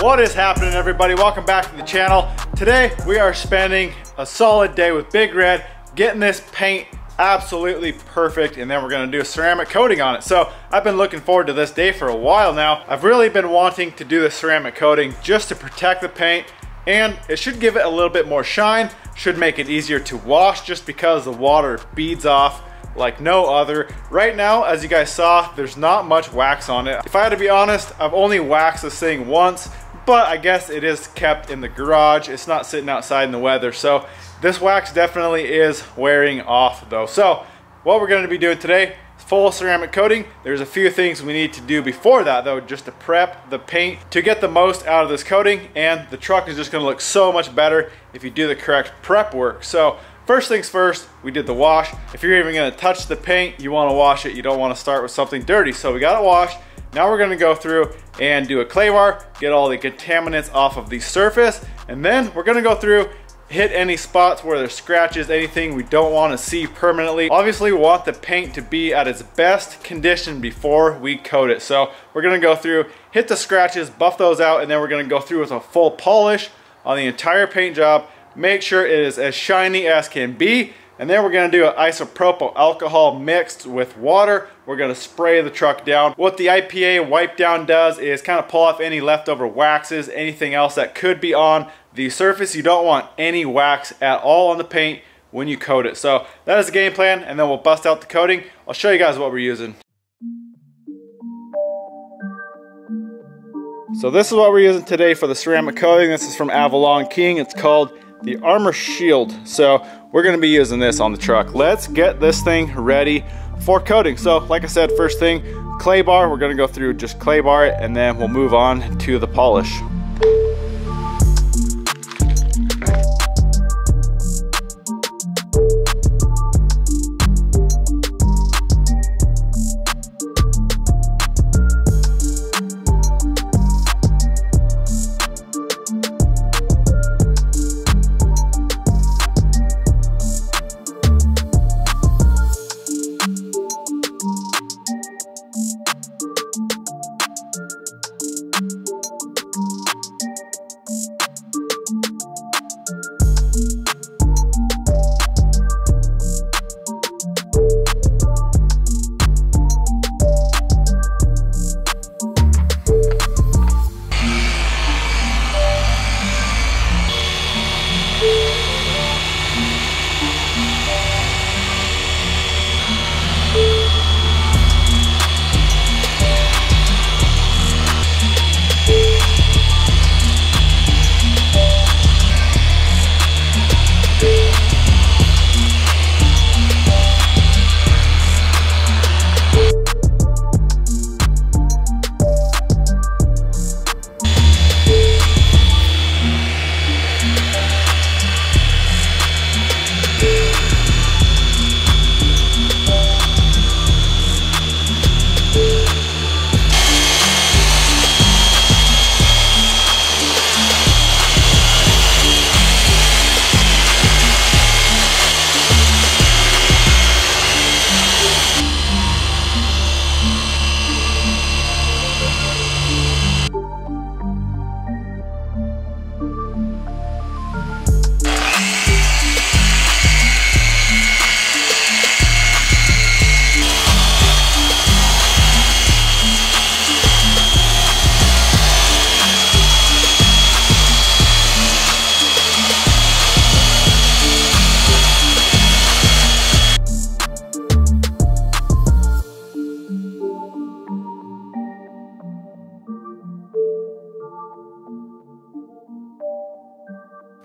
What is happening, everybody? Welcome back to the channel. Today we are spending a solid day with Big Red getting this paint absolutely perfect, and then we're going to do a ceramic coating on it. So I've been looking forward to this day for a while now. I've really been wanting to do the ceramic coating just to protect the paint, and it should give it a little bit more shine, should make it easier to wash just because the water beads off like no other. Right now, as you guys saw, there's not much wax on it. If I had to be honest, I've only waxed this thing once, but I guess it is kept in the garage. It's not sitting outside in the weather. So this wax definitely is wearing off though. So what we're going to be doing today is full ceramic coating. There's a few things we need to do before that though, just to prep the paint to get the most out of this coating, and the truck is just going to look so much better if you do the correct prep work. So first things first, we did the wash. If you're even going to touch the paint, you want to wash it. You don't want to start with something dirty. So we got it washed. Now we're going to go through and do a clay bar, get all the contaminants off of the surface, and then we're going to go through, hit any spots where there's scratches, anything we don't want to see permanently. Obviously we want the paint to be at its best condition before we coat it. So we're going to go through, hit the scratches, buff those out, and then we're going to go through with a full polish on the entire paint job. Make sure it is as shiny as can be, and then we're going to do an isopropyl alcohol mixed with water. We're going to spray the truck down. What the IPA wipe down does is kind of pull off any leftover waxes, anything else that could be on the surface. You don't want any wax at all on the paint when you coat it. So that is the game plan, and then we'll bust out the coating. I'll show you guys what we're using. So this is what we're using today for the ceramic coating. This is from Avalon King. It's called the Armor Shield. So we're going to be using this on the truck. Let's get this thing ready for coating. So like I said, first thing, clay bar. We're going to go through just clay bar it, and then we'll move on to the polish.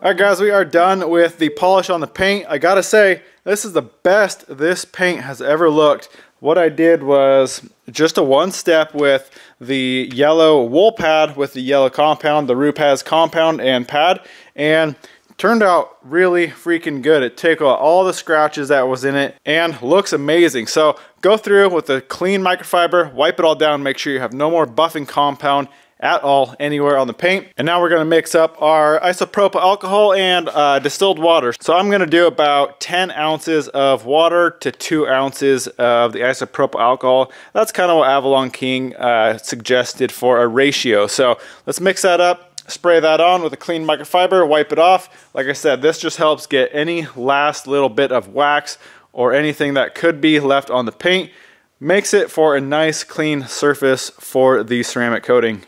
Alright guys, we are done with the polish on the paint. I gotta say, this is the best this paint has ever looked. What I did was just a one step with the yellow wool pad with the yellow compound, the Rupaz compound and pad, and turned out really freaking good. It took out all the scratches that was in it and looks amazing. So go through with a clean microfiber, wipe it all down, make sure you have no more buffing compound at all anywhere on the paint. And now we're going to mix up our isopropyl alcohol and distilled water. So I'm going to do about 10 ounces of water to 2 ounces of the isopropyl alcohol. That's kind of what Avalon King suggested for a ratio. So let's mix that up, spray that on with a clean microfiber, wipe it off. Like I said, this just helps get any last little bit of wax or anything that could be left on the paint. Makes it for a nice clean surface for the ceramic coating.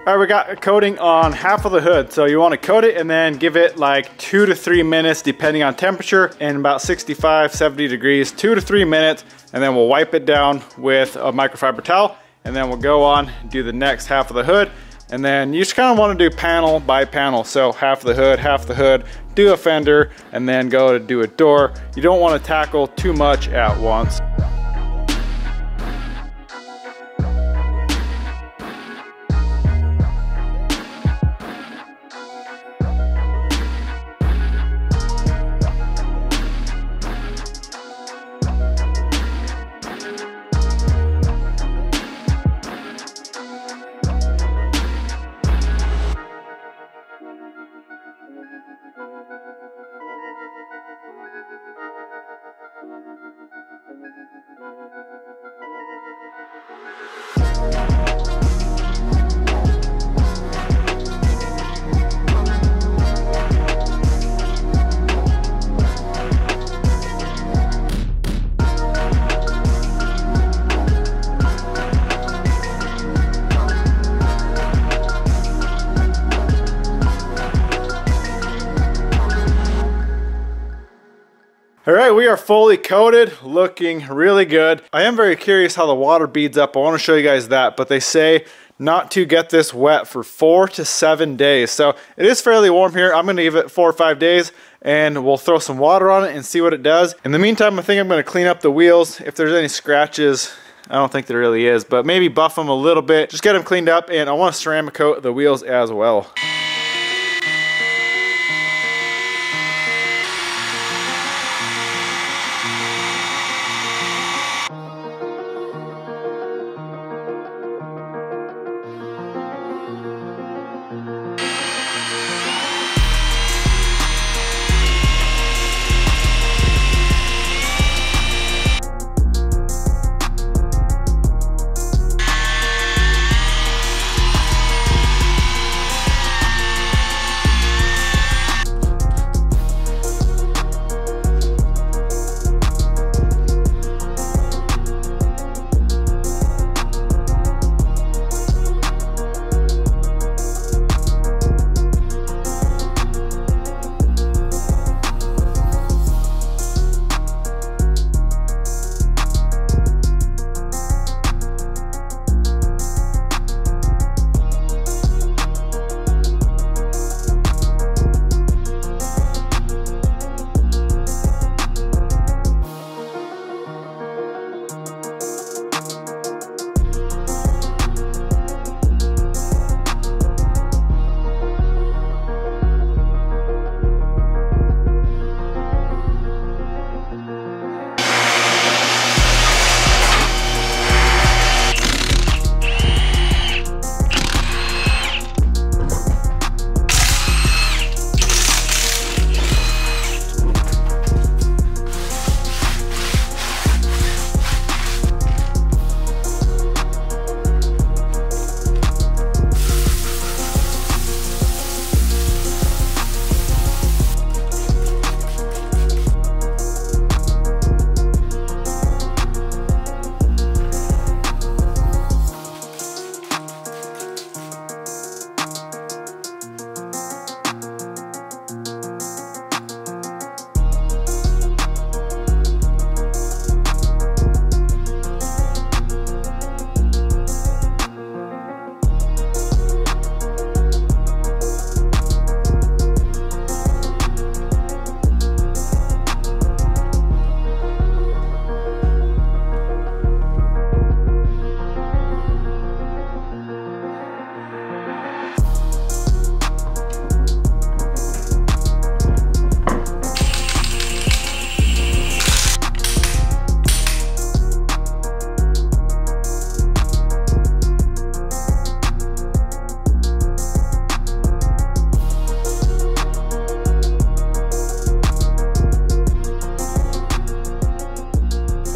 All right, we got a coating on half of the hood. So you want to coat it and then give it like 2 to 3 minutes depending on temperature, and about 65, 70 degrees, 2 to 3 minutes, and then we'll wipe it down with a microfiber towel, and then we'll go on and do the next half of the hood. And then you just kind of want to do panel by panel. So half the hood, do a fender, and then go to do a door. You don't want to tackle too much at once. All right, we are fully coated, looking really good. I am very curious how the water beads up. I want to show you guys that, but they say not to get this wet for 4 to 7 days. So it is fairly warm here. I'm going to give it 4 or 5 days, and we'll throw some water on it and see what it does. In the meantime, I think I'm going to clean up the wheels. If there's any scratches, I don't think there really is, but maybe buff them a little bit. Just get them cleaned up, and I want to ceramic coat the wheels as well.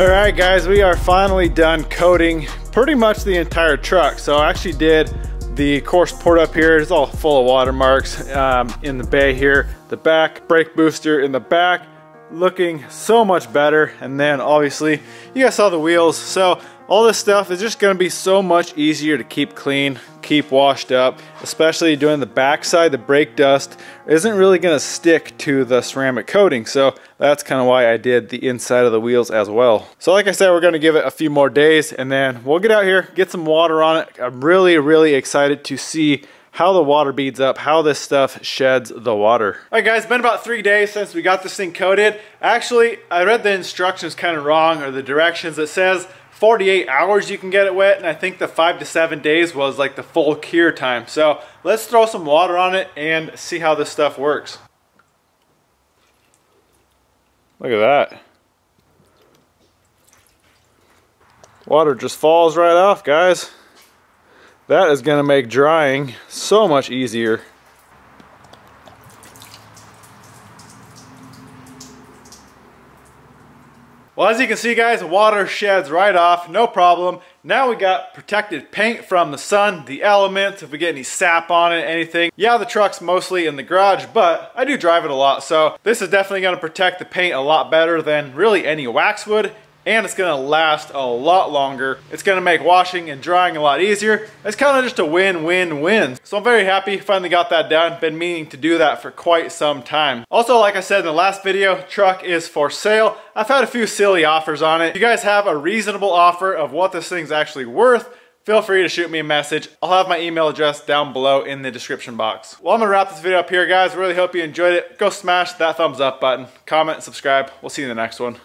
All right guys, we are finally done coating pretty much the entire truck. So I actually did the course port up here. It's all full of watermarks in the bay here. The back brake booster in the back looking so much better. And then obviously you guys saw the wheels. So all this stuff is just gonna be so much easier to keep clean, keep washed up, especially doing the backside. The brake dust isn't really gonna stick to the ceramic coating. So that's kind of why I did the inside of the wheels as well. So like I said, we're gonna give it a few more days and then we'll get out here, get some water on it. I'm really excited to see how the water beads up, how this stuff sheds the water. All right guys, it's been about 3 days since we got this thing coated. Actually, I read the instructions kind of wrong, or the directions. It says 48 hours you can get it wet, and I think the 5 to 7 days was like the full cure time. So let's throw some water on it and see how this stuff works. Look at that. Water just falls right off, guys. That is gonna make drying so much easier. Well, as you can see guys, water sheds right off, no problem. Now we got protected paint from the sun, the elements, if we get any sap on it, anything. Yeah, the truck's mostly in the garage, but I do drive it a lot, so this is definitely gonna protect the paint a lot better than really any wax would. And it's gonna last a lot longer. It's gonna make washing and drying a lot easier. It's kind of just a win-win-win. So I'm very happy, finally got that done. Been meaning to do that for quite some time. Also, like I said in the last video, truck is for sale. I've had a few silly offers on it. If you guys have a reasonable offer of what this thing's actually worth, feel free to shoot me a message. I'll have my email address down below in the description box. Well, I'm gonna wrap this video up here, guys. Really hope you enjoyed it. Go smash that thumbs up button, comment, and subscribe. We'll see you in the next one.